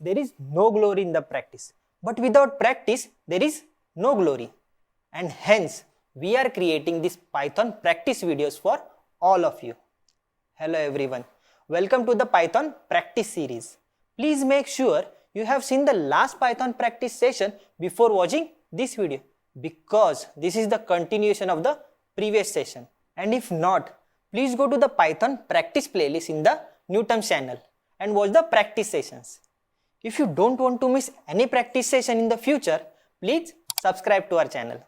there is no glory in the practice. But without practice, there is no glory. And hence, we are creating these Python practice videos for all of you. Hello everyone, welcome to the Python practice series. Please make sure you have seen the last Python practice session before watching this video, because this is the continuation of the previous session. And if not, please go to the Python practice playlist in the New Terms channel and watch the practice sessions. If you don't want to miss any practice session in the future, please subscribe to our channel.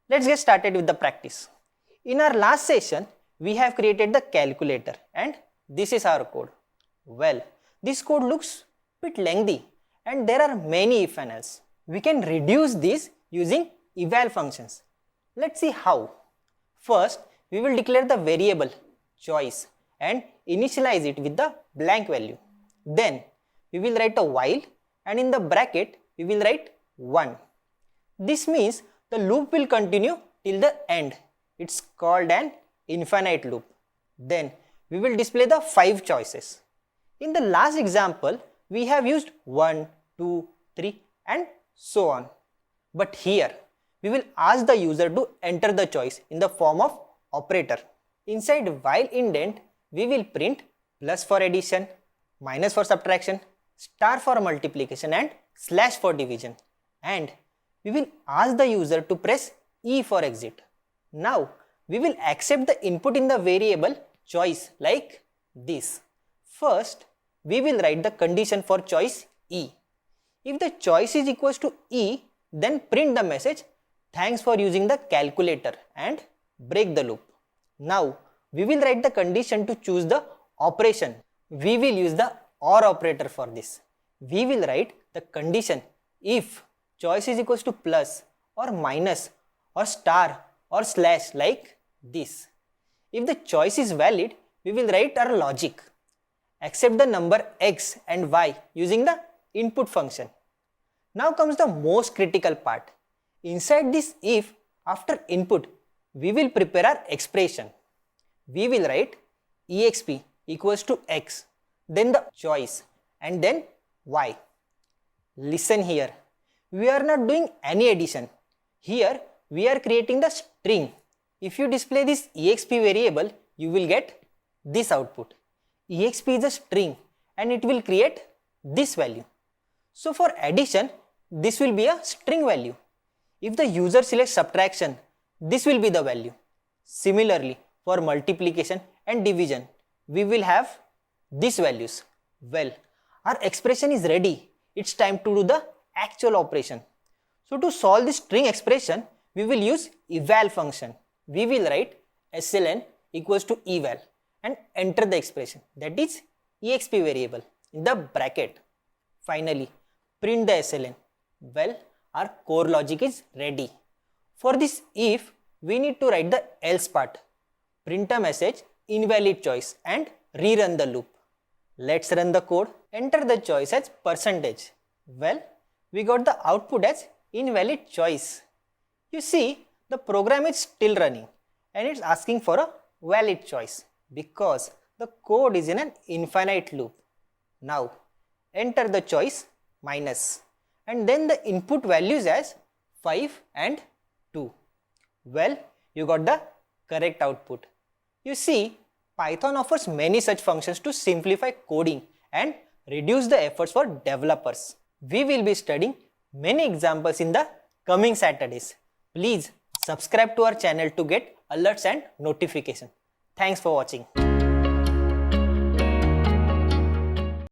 Let's get started with the practice. In our last session, we have created the calculator and this is our code. Well, this code looks a bit lengthy and there are many if and else. We can reduce this using eval functions. Let's see how. First, we will declare the variable choice and initialize it with the blank value. Then, we will write a while and in the bracket, we will write 1. This means the loop will continue till the end. It's called an infinite loop. Then, we will display the 5 choices. In the last example, we have used 1, 2, 3 and so on. But here, we will ask the user to enter the choice in the form of operator. Inside while indent, we will print plus for addition, minus for subtraction, star for multiplication and slash for division. And we will ask the user to press E for exit. Now, we will accept the input in the variable choice like this. First, we will write the condition for choice E. If the choice is equals to E, then print the message, thanks for using the calculator and break the loop. Now, we will write the condition to choose the operation. We will use the OR operator for this. We will write the condition if choice is equals to plus or minus or star or slash like this. If the choice is valid, we will write our logic. Accept the number x and y using the input function. Now comes the most critical part. Inside this if, after input, we will prepare our expression. We will write exp equals to x, then the choice and then y. Listen here, we are not doing any addition. Here we are creating the string. If you display this exp variable, you will get this output. Exp is a string and it will create this value. So for addition, this will be a string value. If the user selects subtraction, this will be the value. Similarly, for multiplication and division, we will have these values. Well, our expression is ready. It's time to do the actual operation. So to solve this string expression, we will use eval function. We will write sln equals to eval and enter the expression, that is exp variable in the bracket. Finally, print the sln. Well, our core logic is ready. For this if, we need to write the else part. Print a message invalid choice and rerun the loop. Let's run the code. Enter the choice as %. Well, we got the output as invalid choice. You see, the program is still running and it's asking for a valid choice because the code is in an infinite loop. Now, enter the choice minus and then the input values as 5 and 2. Well, you got the correct output. You see, Python offers many such functions to simplify coding and reduce the efforts for developers. We will be studying many examples in the coming Saturdays. Please subscribe to our channel to get alerts and notifications. Thanks for watching.